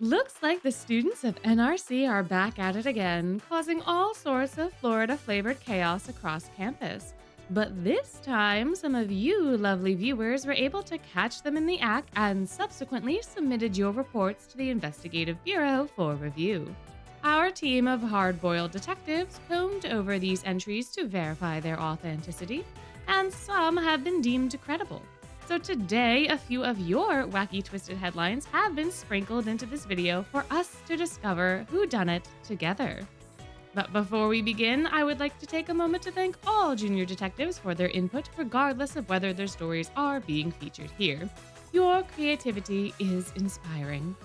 Looks like the students of NRC are back at it again, causing all sorts of Florida flavored chaos across campus. But this time, some of you lovely viewers were able to catch them in the act and subsequently submitted your reports to the Investigative Bureau for review. Our team of hard boiled detectives combed over these entries to verify their authenticity, and some have been deemed credible. So today, a few of your wacky twisted headlines have been sprinkled into this video for us to discover who done it together. But before we begin, I would like to take a moment to thank all junior detectives for their input, regardless of whether their stories are being featured here. Your creativity is inspiring.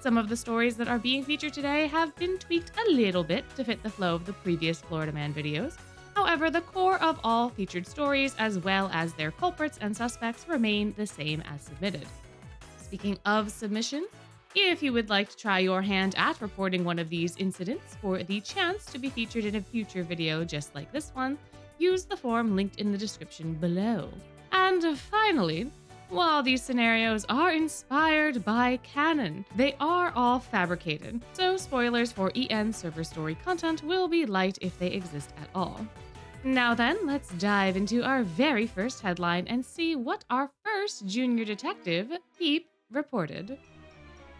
Some of the stories that are being featured today have been tweaked a little bit to fit the flow of the previous Florida Man videos. However, the core of all featured stories, as well as their culprits and suspects, remain the same as submitted. Speaking of submissions, if you would like to try your hand at reporting one of these incidents for the chance to be featured in a future video just like this one, use the form linked in the description below. And finally, while these scenarios are inspired by canon, they are all fabricated, so spoilers for EN server story content will be light if they exist at all. Now then, let's dive into our very first headline and see what our first junior detective, Peep, reported.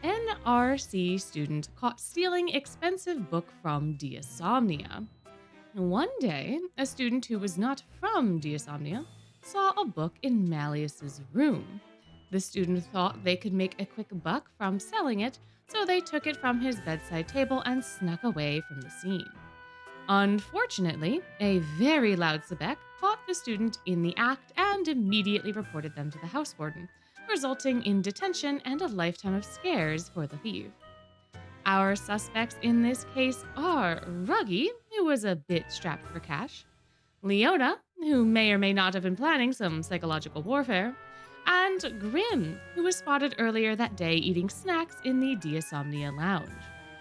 NRC student caught stealing expensive book from Diasomnia. One day, a student who was not from Diasomnia saw a book in Malleus's room. The student thought they could make a quick buck from selling it, so they took it from his bedside table and snuck away from the scene. Unfortunately, a very loud Sebek caught the student in the act and immediately reported them to the house warden, resulting in detention and a lifetime of scares for the thief. Our suspects in this case are Ruggy, who was a bit strapped for cash, Leona, who may or may not have been planning some psychological warfare, and Grim, who was spotted earlier that day eating snacks in the Diasomnia lounge.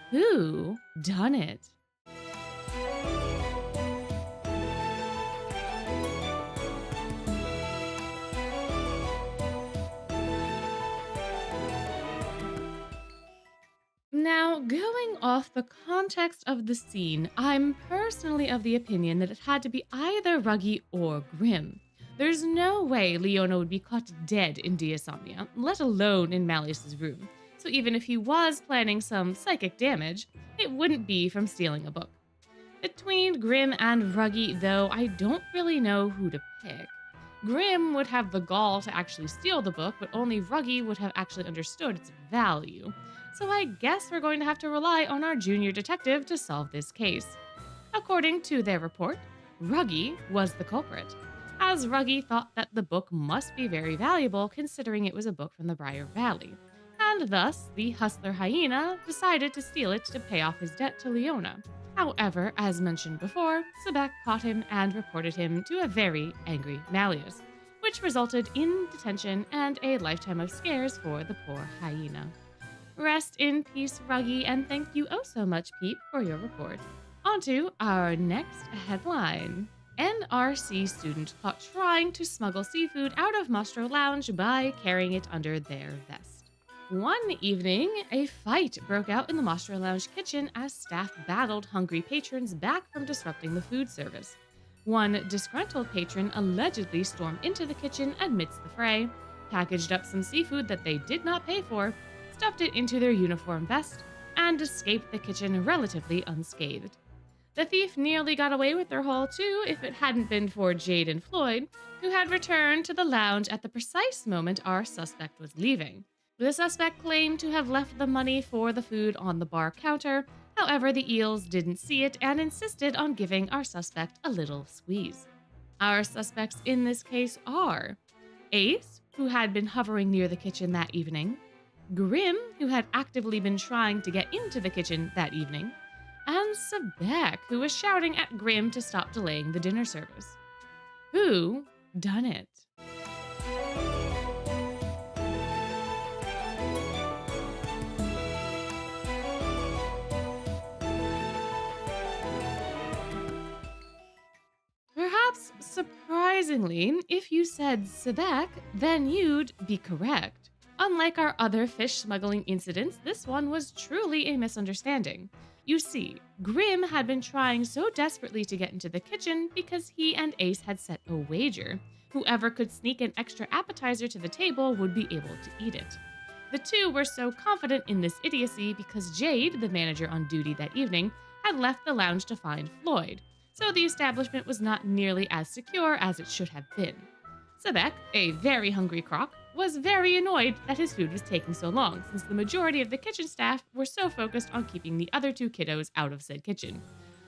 Who done it? Now, going off the context of the scene, I'm personally of the opinion that it had to be either Ruggy or Grim. There's no way Leona would be caught dead in Diasomnia, let alone in Malleus's room. So even if he was planning some psychic damage, it wouldn't be from stealing a book. Between Grim and Ruggy, though, I don't really know who to pick. Grim would have the gall to actually steal the book, but only Ruggy would have actually understood its value. So I guess we're going to have to rely on our junior detective to solve this case. According to their report, Ruggy was the culprit, as Ruggy thought that the book must be very valuable considering it was a book from the Briar Valley. And thus, the hustler hyena decided to steal it to pay off his debt to Leona. However, as mentioned before, Sebek caught him and reported him to a very angry Malleus, which resulted in detention and a lifetime of scares for the poor hyena. Rest in peace, Ruggy, and thank you oh so much, Peep, for your report. On to our next headline. NRC student caught trying to smuggle seafood out of Mostro Lounge by carrying it under their vest. One evening, a fight broke out in the Mostro Lounge kitchen as staff battled hungry patrons back from disrupting the food service. One disgruntled patron allegedly stormed into the kitchen amidst the fray, packaged up some seafood that they did not pay for, stuffed it into their uniform vest, and escaped the kitchen relatively unscathed. The thief nearly got away with their haul too if it hadn't been for Jade and Floyd, who had returned to the lounge at the precise moment our suspect was leaving. The suspect claimed to have left the money for the food on the bar counter, however the eels didn't see it and insisted on giving our suspect a little squeeze. Our suspects in this case are Ace, who had been hovering near the kitchen that evening, Grim, who had actively been trying to get into the kitchen that evening, and Sebek, who was shouting at Grim to stop delaying the dinner service. Who done it? Perhaps surprisingly, if you said Sebek, then you'd be correct. Unlike our other fish smuggling incidents, this one was truly a misunderstanding. You see, Grim had been trying so desperately to get into the kitchen because he and Ace had set a wager. Whoever could sneak an extra appetizer to the table would be able to eat it. The two were so confident in this idiocy because Jade, the manager on duty that evening, had left the lounge to find Floyd, so the establishment was not nearly as secure as it should have been. Sebek, a very hungry croc, was very annoyed that his food was taking so long, since the majority of the kitchen staff were so focused on keeping the other two kiddos out of said kitchen.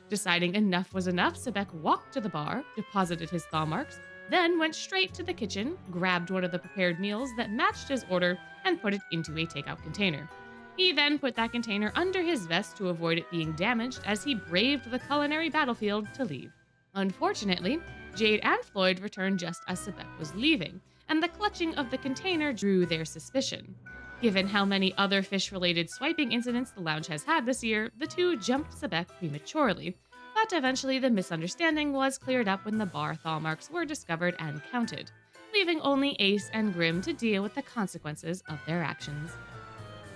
Deciding enough was enough, Sebek walked to the bar, deposited his thaw marks, then went straight to the kitchen, grabbed one of the prepared meals that matched his order, and put it into a takeout container. He then put that container under his vest to avoid it being damaged as he braved the culinary battlefield to leave. Unfortunately, Jade and Floyd returned just as Sebek was leaving, and the clutching of the container drew their suspicion. Given how many other fish-related swiping incidents the lounge has had this year, the two jumped Sebek prematurely, but eventually the misunderstanding was cleared up when the bar thaw marks were discovered and counted, leaving only Ace and Grim to deal with the consequences of their actions.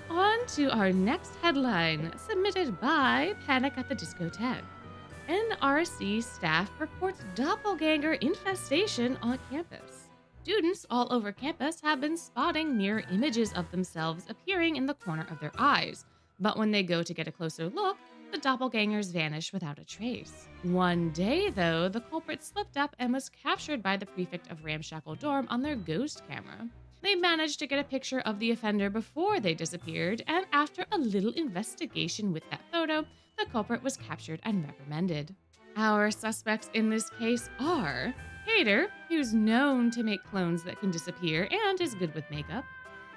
On to our next headline, submitted by Panic-at-the-discoteque. NRC staff reports doppelganger infestation on campus. Students all over campus have been spotting mirror images of themselves appearing in the corner of their eyes, but when they go to get a closer look, the doppelgangers vanish without a trace. One day, though, the culprit slipped up and was captured by the prefect of Ramshackle Dorm on their ghost camera. They managed to get a picture of the offender before they disappeared, and after a little investigation with that photo, the culprit was captured and reprimanded. Our suspects in this case are Hader, who's known to make clones that can disappear and is good with makeup;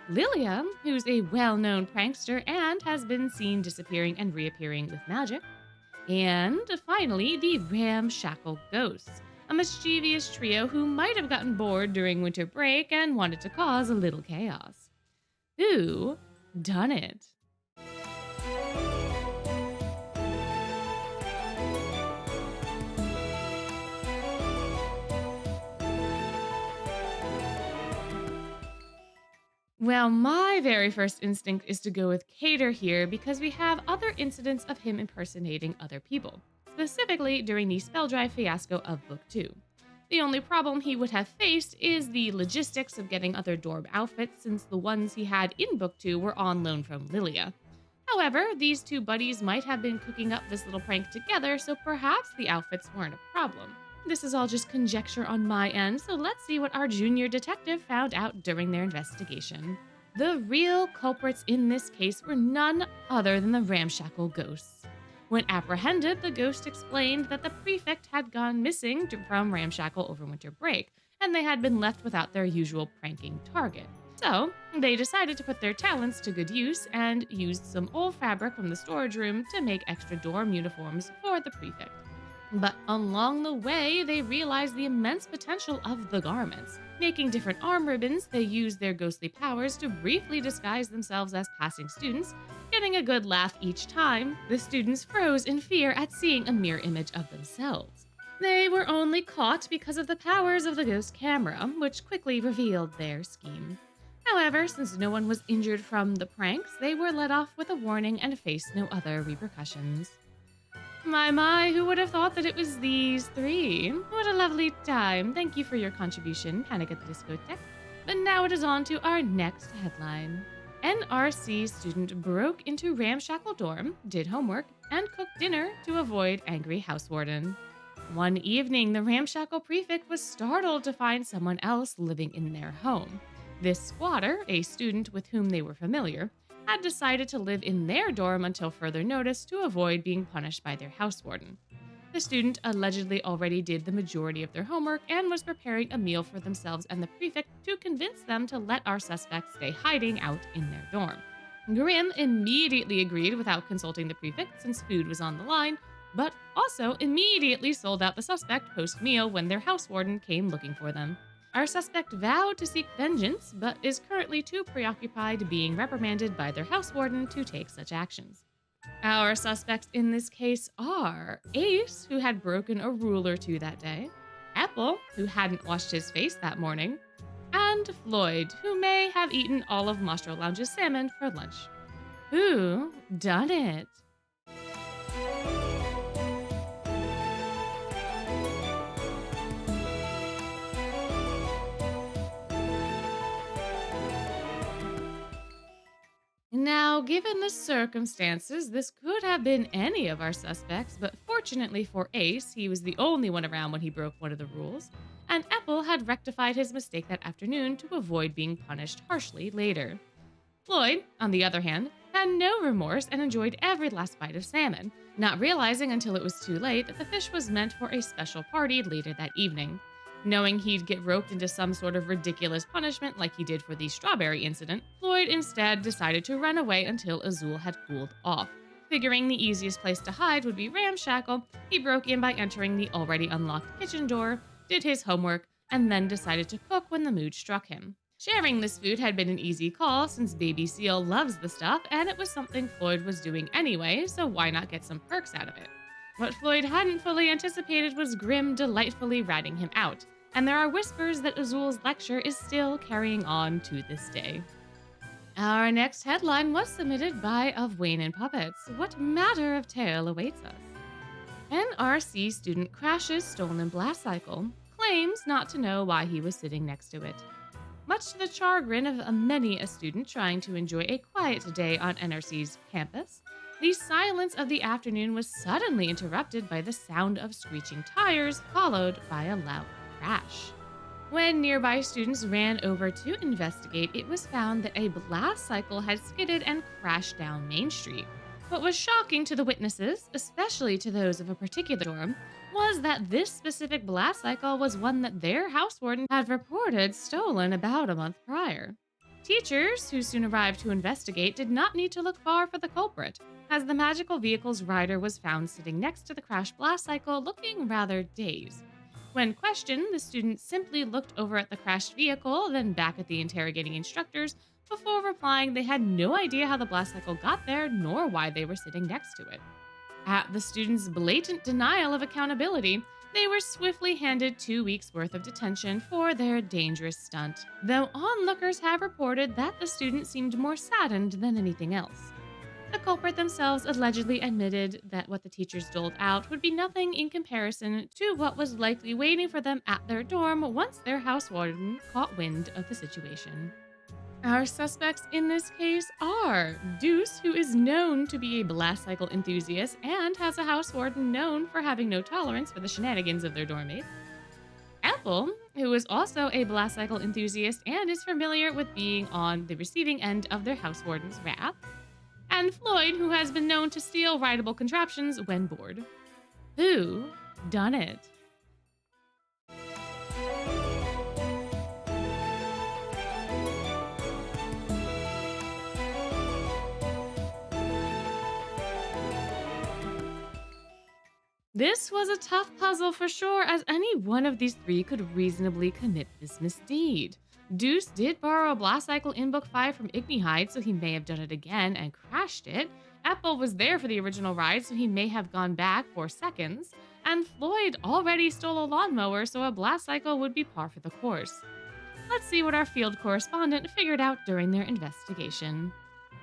Lilia, who's a well-known prankster and has been seen disappearing and reappearing with magic; and finally, the Ramshackle Ghosts, a mischievous trio who might have gotten bored during winter break and wanted to cause a little chaos. Who done it? Well, my very first instinct is to go with Cater here because we have other incidents of him impersonating other people, specifically during the spell drive fiasco of Book 2. The only problem he would have faced is the logistics of getting other dorm outfits, since the ones he had in Book 2 were on loan from Lilia. However, these two buddies might have been cooking up this little prank together, so perhaps the outfits weren't a problem. This is all just conjecture on my end, so let's see what our junior detective found out during their investigation. The real culprits in this case were none other than the Ramshackle Ghosts. When apprehended, the ghost explained that the prefect had gone missing from Ramshackle over winter break, and they had been left without their usual pranking target. So, they decided to put their talents to good use and used some old fabric from the storage room to make extra dorm uniforms for the prefect. But along the way, they realized the immense potential of the garments. Making different arm ribbons, they used their ghostly powers to briefly disguise themselves as passing students, getting a good laugh each time. The students froze in fear at seeing a mirror image of themselves. They were only caught because of the powers of the ghost camera, which quickly revealed their scheme. However, since no one was injured from the pranks, they were let off with a warning and faced no other repercussions. My, who would have thought that it was these three? What a lovely time. Thank you for your contribution, Panic at the Discoteque. But now it is on to our next headline. NRC student broke into Ramshackle Dorm, did homework, and cooked dinner to avoid angry housewarden. One evening, the Ramshackle prefect was startled to find someone else living in their home. This squatter, a student with whom they were familiar, had decided to live in their dorm until further notice to avoid being punished by their housewarden. The student allegedly already did the majority of their homework and was preparing a meal for themselves and the prefect to convince them to let our suspect stay hiding out in their dorm. Grim immediately agreed without consulting the prefect since food was on the line, but also immediately sold out the suspect post-meal when their housewarden came looking for them. Our suspect vowed to seek vengeance, but is currently too preoccupied being reprimanded by their housewarden to take such actions. Our suspects in this case are Ace, who had broken a rule or two that day; Apple, who hadn't washed his face that morning; and Floyd, who may have eaten all of Mostro Lounge's salmon for lunch. Who done it? Now, given the circumstances, this could have been any of our suspects, but fortunately for Ace, he was the only one around when he broke one of the rules, and Apple had rectified his mistake that afternoon to avoid being punished harshly later. Floyd, on the other hand, had no remorse and enjoyed every last bite of salmon, not realizing until it was too late that the fish was meant for a special party later that evening. Knowing he'd get roped into some sort of ridiculous punishment like he did for the strawberry incident, Floyd instead decided to run away until Azul had cooled off. Figuring the easiest place to hide would be ramshackle, he broke in by entering the already unlocked kitchen door, did his homework, and then decided to cook when the mood struck him. Sharing this food had been an easy call since Baby Seal loves the stuff, and it was something Floyd was doing anyway, so why not get some perks out of it? What Floyd hadn't fully anticipated was Grimm delightfully ratting him out, and there are whispers that Azul's lecture is still carrying on to this day. Our next headline was submitted by OfWayneAndPuppets. What matter of tale awaits us? NRC student crashes stolen blast cycle, claims not to know why he was sitting next to it. Much to the chagrin of many a student trying to enjoy a quiet day on NRC's campus, the silence of the afternoon was suddenly interrupted by the sound of screeching tires, followed by a loud crash. When nearby students ran over to investigate, it was found that a blast cycle had skidded and crashed down Main Street. What was shocking to the witnesses, especially to those of a particular dorm, was that this specific blast cycle was one that their house warden had reported stolen about a month prior. Teachers, who soon arrived to investigate, did not need to look far for the culprit, as the magical vehicle's rider was found sitting next to the crashed blast cycle looking rather dazed. When questioned, the students simply looked over at the crashed vehicle, then back at the interrogating instructors, before replying they had no idea how the blast cycle got there nor why they were sitting next to it. At the students' blatant denial of accountability, they were swiftly handed 2 weeks' worth of detention for their dangerous stunt, though onlookers have reported that the students seemed more saddened than anything else. The culprit themselves allegedly admitted that what the teachers doled out would be nothing in comparison to what was likely waiting for them at their dorm once their house warden caught wind of the situation. Our suspects in this case are Deuce, who is known to be a blast cycle enthusiast and has a house warden known for having no tolerance for the shenanigans of their dorm mates. Apple, who is also a blast cycle enthusiast and is familiar with being on the receiving end of their house warden's wrath. And Floyd, who has been known to steal rideable contraptions when bored. Who done it? This was a tough puzzle for sure, as any one of these three could reasonably commit this misdeed. Deuce did borrow a blast cycle in Book 5 from Ignihide, so he may have done it again and crashed it. Apple was there for the original ride, so he may have gone back for seconds. And Floyd already stole a lawnmower, so a blast cycle would be par for the course. Let's see what our field correspondent figured out during their investigation.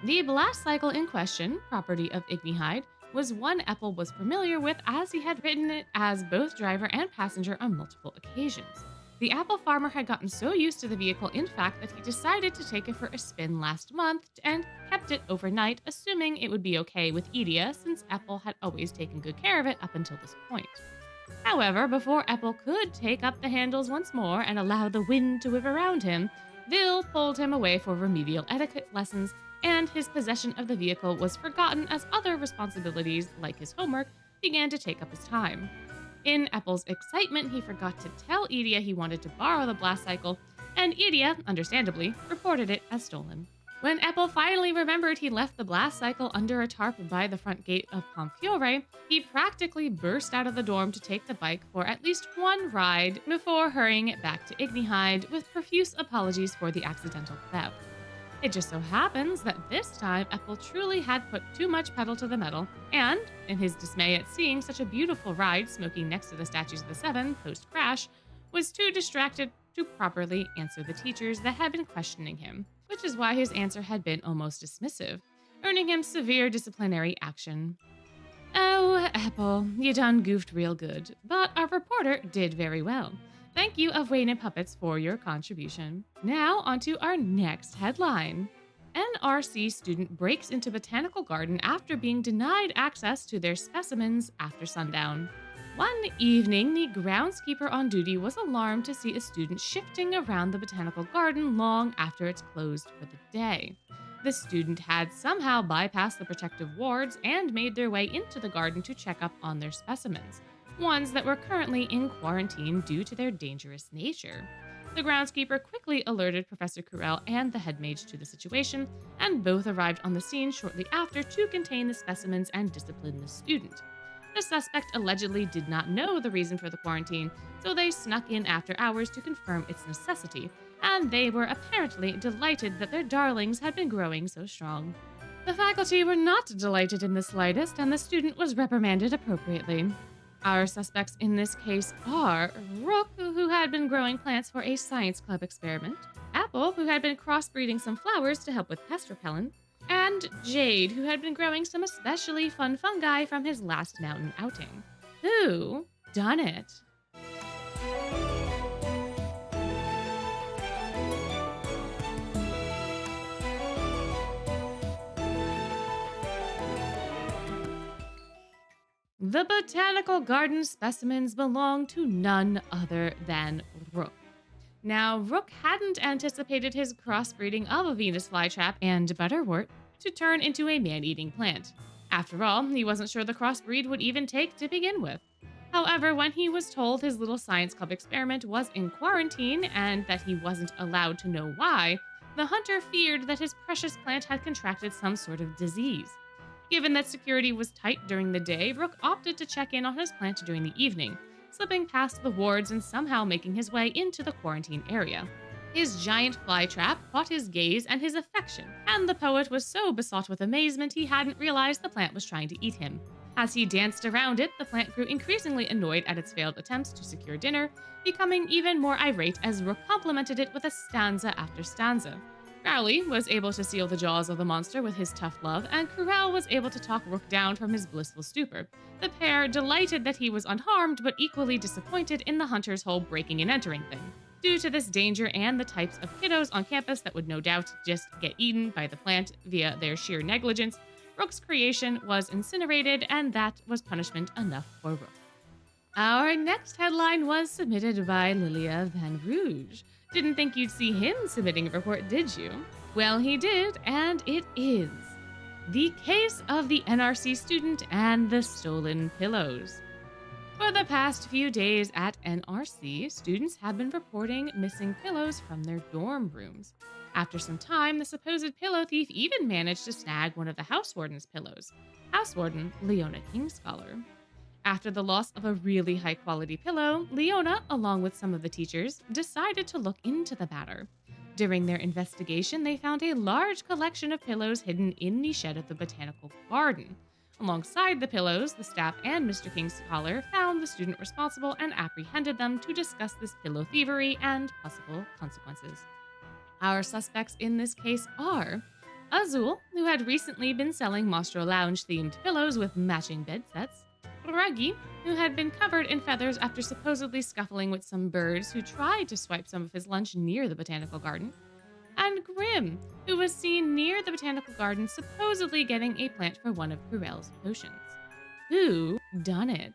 The blast cycle in question, property of Ignihide, was one Apple was familiar with, as he had ridden it as both driver and passenger on multiple occasions. The apple farmer had gotten so used to the vehicle, in fact, that he decided to take it for a spin last month and kept it overnight, assuming it would be okay with Edia, since Apple had always taken good care of it up until this point. However, before Apple could take up the handles once more and allow the wind to whip around him, Vil pulled him away for remedial etiquette lessons, and his possession of the vehicle was forgotten as other responsibilities, like his homework, began to take up his time. In Apple's excitement, he forgot to tell Edia he wanted to borrow the blast cycle, and Edia, understandably, reported it as stolen. When Apple finally remembered he left the blast cycle under a tarp by the front gate of Pomfiore, he practically burst out of the dorm to take the bike for at least one ride before hurrying it back to Ignihide with profuse apologies for the accidental theft. It just so happens that this time Apple truly had put too much pedal to the metal, and, in his dismay at seeing such a beautiful ride smoking next to the statues of the Seven post-crash, was too distracted to properly answer the teachers that had been questioning him, which is why his answer had been almost dismissive, earning him severe disciplinary action. Oh, Apple, you done goofed real good, but our reporter did very well. Thank you, OfWayneAndPuppets, for your contribution. Now, on to our next headline. NRC student breaks into botanical garden after being denied access to their specimens after sundown. One evening, the groundskeeper on duty was alarmed to see a student shifting around the botanical garden long after it's closed for the day. The student had somehow bypassed the protective wards and made their way into the garden to check up on their specimens, ones that were currently in quarantine due to their dangerous nature. The groundskeeper quickly alerted Professor Curell and the head mage to the situation, and both arrived on the scene shortly after to contain the specimens and discipline the student. The suspect allegedly did not know the reason for the quarantine, so they snuck in after hours to confirm its necessity, and they were apparently delighted that their darlings had been growing so strong. The faculty were not delighted in the slightest, and the student was reprimanded appropriately. Our suspects in this case are Rook, who had been growing plants for a science club experiment, Apple, who had been crossbreeding some flowers to help with pest repellent, and Jade, who had been growing some especially fun fungi from his last mountain outing. Who done it? The botanical garden specimens belong to none other than Rook. Now, Rook hadn't anticipated his crossbreeding of a Venus flytrap and butterwort to turn into a man-eating plant. After all, he wasn't sure the crossbreed would even take to begin with. However, when he was told his little science club experiment was in quarantine and that he wasn't allowed to know why, the hunter feared that his precious plant had contracted some sort of disease. Given that security was tight during the day, Rook opted to check in on his plant during the evening, slipping past the wards and somehow making his way into the quarantine area. His giant fly trap caught his gaze and his affection, and the poet was so besought with amazement he hadn't realized the plant was trying to eat him. As he danced around it, the plant grew increasingly annoyed at its failed attempts to secure dinner, becoming even more irate as Rook complimented it with a stanza after stanza. Crowley was able to seal the jaws of the monster with his tough love, and Curell was able to talk Rook down from his blissful stupor, the pair delighted that he was unharmed but equally disappointed in the hunter's whole breaking and entering thing. Due to this danger and the types of kiddos on campus that would no doubt just get eaten by the plant via their sheer negligence, Rook's creation was incinerated, and that was punishment enough for Rook. Our next headline was submitted by Lilia Van Rouge. Didn't think you'd see him submitting a report, did you? Well, he did, and it is the case of the NRC student and the stolen pillows. For the past few days at NRC, students have been reporting missing pillows from their dorm rooms. After some time, the supposed pillow thief even managed to snag one of the house warden's pillows, house warden Leona Kingscholar. After the loss of a really high-quality pillow, Leona, along with some of the teachers, decided to look into the matter. During their investigation, they found a large collection of pillows hidden in the shed of the botanical garden. Alongside the pillows, the staff and Mr. King's collar found the student responsible and apprehended them to discuss this pillow thievery and possible consequences. Our suspects in this case are Azul, who had recently been selling Mostro Lounge-themed pillows with matching bed sets, Ruggy, who had been covered in feathers after supposedly scuffling with some birds who tried to swipe some of his lunch near the botanical garden, and Grim, who was seen near the botanical garden supposedly getting a plant for one of Curell's potions. Who done it?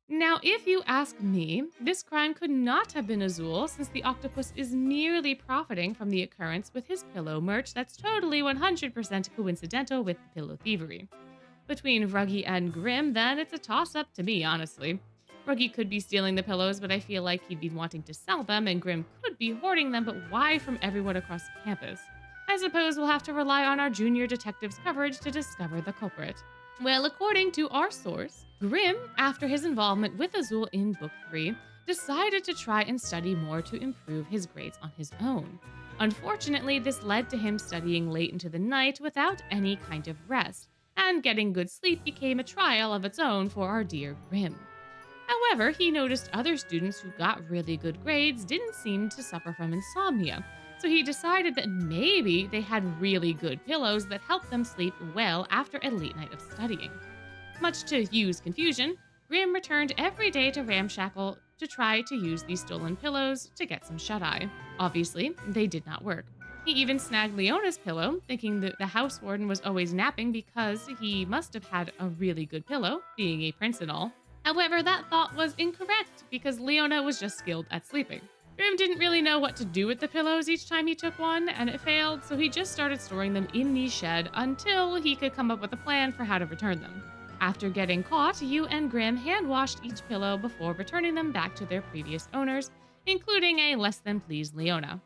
Now, if you ask me, this crime could not have been Azul, since the octopus is merely profiting from the occurrence with his pillow merch that's totally 100% coincidental with the pillow thievery. Between Ruggy and Grim, then, it's a toss-up to me, honestly. Ruggy could be stealing the pillows, but I feel like he'd be wanting to sell them, and Grim could be hoarding them, but why from everyone across campus? I suppose we'll have to rely on our junior detective's coverage to discover the culprit. Well, according to our source, Grim, after his involvement with Azul in Book 3, decided to try and study more to improve his grades on his own. Unfortunately, this led to him studying late into the night without any kind of rest, and getting good sleep became a trial of its own for our dear Grim. However, he noticed other students who got really good grades didn't seem to suffer from insomnia, so he decided that maybe they had really good pillows that helped them sleep well after a late night of studying. Much to Yu's confusion, Grim returned every day to Ramshackle to try to use these stolen pillows to get some shut-eye. Obviously, they did not work. He even snagged Leona's pillow, thinking that the house warden was always napping because he must have had a really good pillow, being a prince and all. However, that thought was incorrect because Leona was just skilled at sleeping. Grim didn't really know what to do with the pillows each time he took one, and it failed, so he just started storing them in the shed until he could come up with a plan for how to return them. After getting caught, Yu and Grim hand-washed each pillow before returning them back to their previous owners, including a less-than-pleased Leona.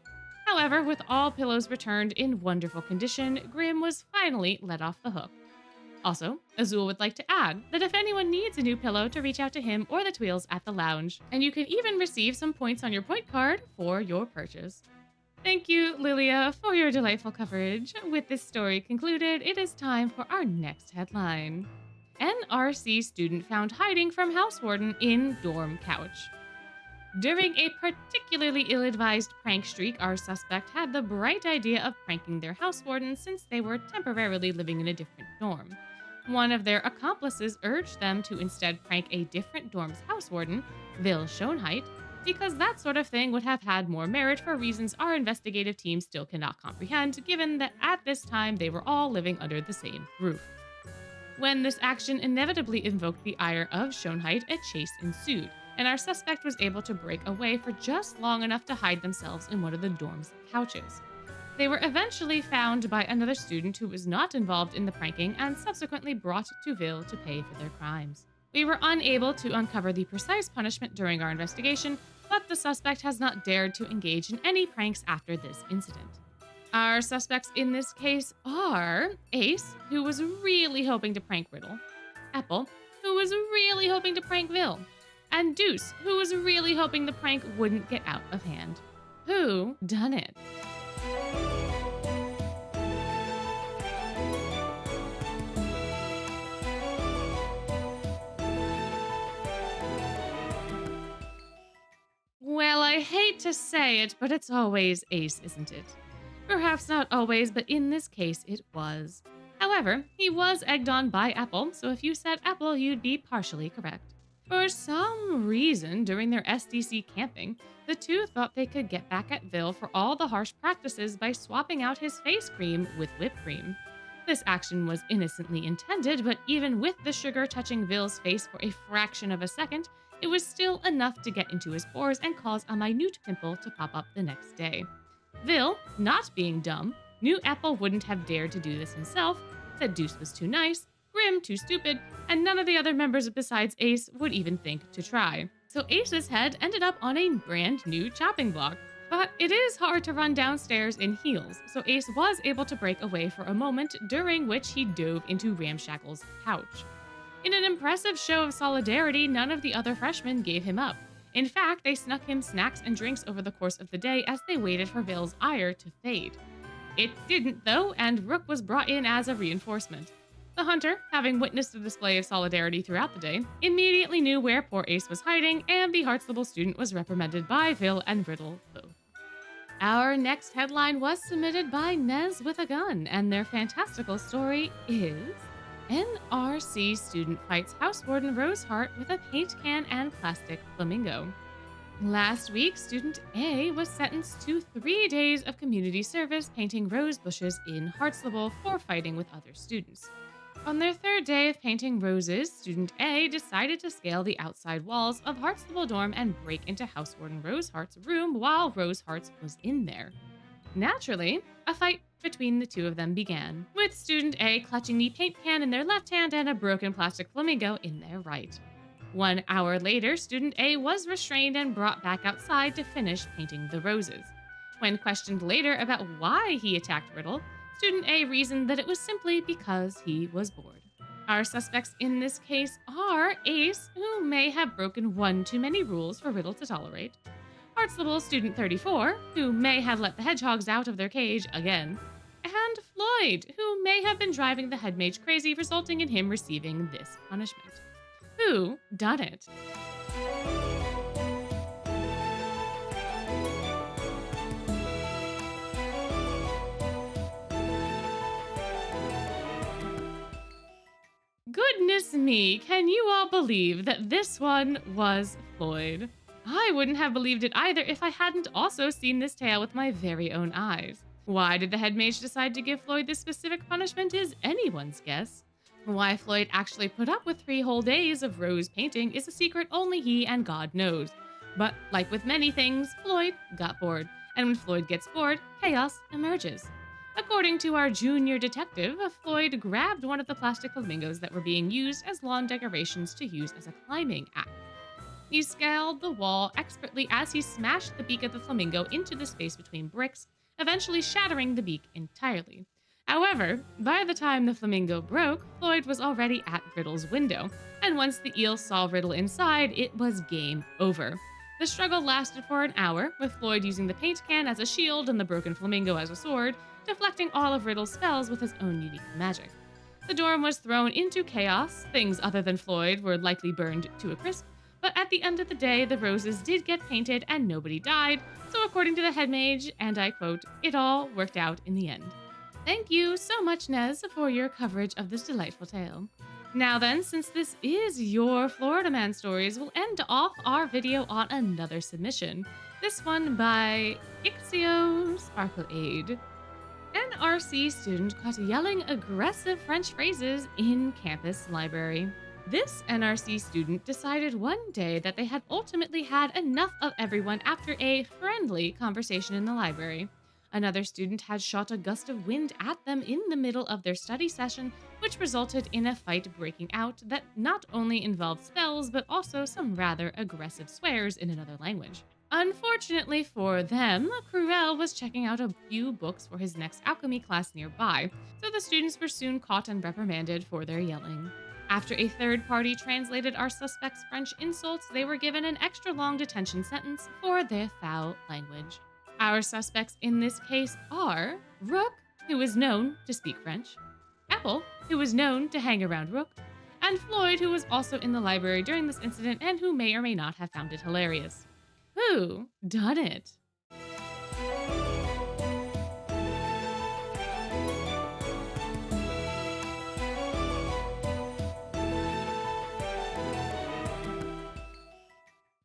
However, with all pillows returned in wonderful condition, Grim was finally let off the hook. Also, Azul would like to add that if anyone needs a new pillow to reach out to him or the Tweels at the lounge, and you can even receive some points on your point card for your purchase. Thank you, Lilia, for your delightful coverage. With this story concluded, it is time for our next headline. NRC student found hiding from house warden in dorm couch. During a particularly ill-advised prank streak, our suspect had the bright idea of pranking their house warden since they were temporarily living in a different dorm. One of their accomplices urged them to instead prank a different dorm's house warden, Vil Schoenheit, because that sort of thing would have had more merit for reasons our investigative team still cannot comprehend, given that at this time they were all living under the same roof. When this action inevitably invoked the ire of Schoenheit, a chase ensued, and our suspect was able to break away for just long enough to hide themselves in one of the dorm's couches. They were eventually found by another student who was not involved in the pranking and subsequently brought to Vil to pay for their crimes. We were unable to uncover the precise punishment during our investigation, but the suspect has not dared to engage in any pranks after this incident. Our suspects in this case are Ace, who was really hoping to prank Riddle, Apple, who was really hoping to prank Vil, and Deuce, who was really hoping the prank wouldn't get out of hand. Who done it? Well, I hate to say it, but it's always Ace, isn't it? Perhaps not always, but in this case it was. However, he was egged on by Apple, so if you said Apple, you'd be partially correct. For some reason, during their SDC camping, the two thought they could get back at Vil for all the harsh practices by swapping out his face cream with whipped cream. This action was innocently intended, but even with the sugar touching Vil's face for a fraction of a second, it was still enough to get into his pores and cause a minute pimple to pop up the next day. Vil, not being dumb, knew Apple wouldn't have dared to do this himself, said Deuce was too nice, Grim too stupid, and none of the other members besides Ace would even think to try. So Ace's head ended up on a brand new chopping block. But it is hard to run downstairs in heels, so Ace was able to break away for a moment, during which he dove into Ramshackle's couch. In an impressive show of solidarity, none of the other freshmen gave him up. In fact, they snuck him snacks and drinks over the course of the day as they waited for Vil's ire to fade. It didn't, though, and Rook was brought in as a reinforcement. The hunter, having witnessed the display of solidarity throughout the day, immediately knew where poor Ace was hiding, and the Hartstable student was reprimanded by Vil and Riddle both. Our next headline was submitted by Nezwithagun, and their fantastical story is NRC student fights house warden Rosehart with a paint can and plastic flamingo. Last week, student A was sentenced to 3 days of community service painting rose bushes in Hartstable for fighting with other students. On their 3rd day of painting roses, student A decided to scale the outside walls of Hartstable dorm and break into house warden Rosehart's room while Rosehart was in there. Naturally, a fight between the two of them began, with student A clutching the paint can in their left hand and a broken plastic flamingo in their right. 1 hour later, student A was restrained and brought back outside to finish painting the roses. When questioned later about why he attacked Riddle, student A reasoned that it was simply because he was bored. Our suspects in this case are Ace, who may have broken one too many rules for Riddle to tolerate, Hartzell Student 34, who may have let the hedgehogs out of their cage again, and Floyd, who may have been driving the head mage crazy, resulting in him receiving this punishment. Who done it? Goodness me, can you all believe that this one was Floyd? I wouldn't have believed it either if I hadn't also seen this tale with my very own eyes. Why did the head mage decide to give Floyd this specific punishment is anyone's guess. Why Floyd actually put up with 3 whole days of rose painting is a secret only he and God knows. But like with many things, Floyd got bored, and when Floyd gets bored, chaos emerges. According to our junior detective, Floyd grabbed one of the plastic flamingos that were being used as lawn decorations to use as a climbing axe. He scaled the wall expertly as he smashed the beak of the flamingo into the space between bricks, eventually shattering the beak entirely. However, by the time the flamingo broke, Floyd was already at Riddle's window, and once the eel saw Riddle inside, it was game over. The struggle lasted for an hour, with Floyd using the paint can as a shield and the broken flamingo as a sword, deflecting all of Riddle's spells with his own unique magic. The dorm was thrown into chaos, things other than Floyd were likely burned to a crisp, but at the end of the day, the roses did get painted and nobody died, so according to the head mage, and I quote, it all worked out in the end. Thank you so much, Nez, for your coverage of this delightful tale. Now then, since this is your Florida Man stories, we'll end off our video on another submission. This one by lixxiio sparklaide. An RC student caught yelling aggressive French phrases in campus library. This NRC student decided one day that they had ultimately had enough of everyone after a friendly conversation in the library. Another student had shot a gust of wind at them in the middle of their study session, which resulted in a fight breaking out that not only involved spells, but also some rather aggressive swears in another language. Unfortunately for them, Cruel was checking out a few books for his next alchemy class nearby, so the students were soon caught and reprimanded for their yelling. After a third party translated our suspects' French insults, they were given an extra long detention sentence for their foul language. Our suspects in this case are Rook, who is known to speak French, Apple, who is known to hang around Rook, and Floyd, who was also in the library during this incident and who may or may not have found it hilarious. Who done it?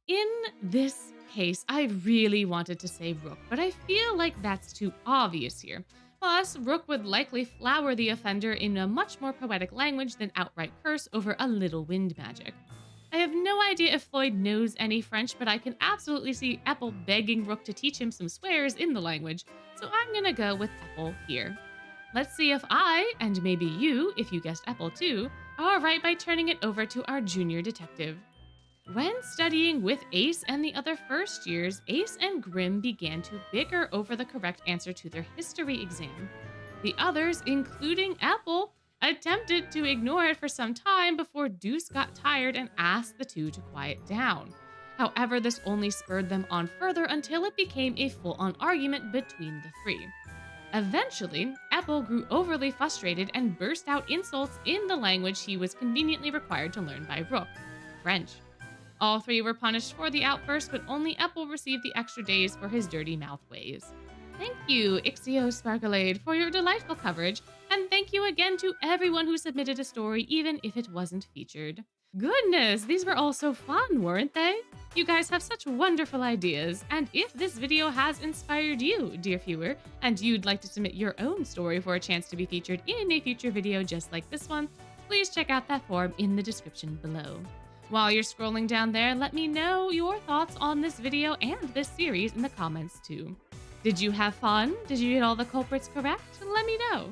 In this case, I really wanted to say Rook, but I feel like that's too obvious here. Plus, Rook would likely flower the offender in a much more poetic language than outright curse over a little wind magic. I have no idea if Floyd knows any French, but I can absolutely see Apple begging Rook to teach him some swears in the language, so I'm gonna go with Apple here. Let's see if I, and maybe you, if you guessed Apple too, are right by turning it over to our junior detective. When studying with Ace and the other first years, Ace and Grim began to bicker over the correct answer to their history exam. The others, including Apple, attempted to ignore it for some time before Deuce got tired and asked the two to quiet down. However, this only spurred them on further until it became a full-on argument between the three. Eventually, Apple grew overly frustrated and burst out insults in the language he was conveniently required to learn by Rook, French. All three were punished for the outburst, but only Apple received the extra days for his dirty mouth ways. Thank you, lixxiio sparklaide, for your delightful coverage, and thank you again to everyone who submitted a story, even if it wasn't featured. Goodness, these were all so fun, weren't they? You guys have such wonderful ideas, and if this video has inspired you, dear viewer, and you'd like to submit your own story for a chance to be featured in a future video just like this one, please check out that form in the description below. While you're scrolling down there, let me know your thoughts on this video and this series in the comments too. Did you have fun? Did you get all the culprits correct? Let me know.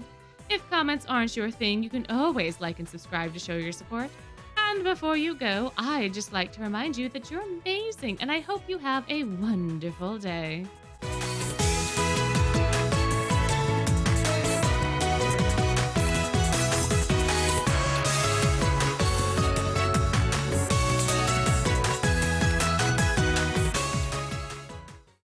If comments aren't your thing, you can always like and subscribe to show your support. And before you go, I'd just like to remind you that you're amazing, and I hope you have a wonderful day.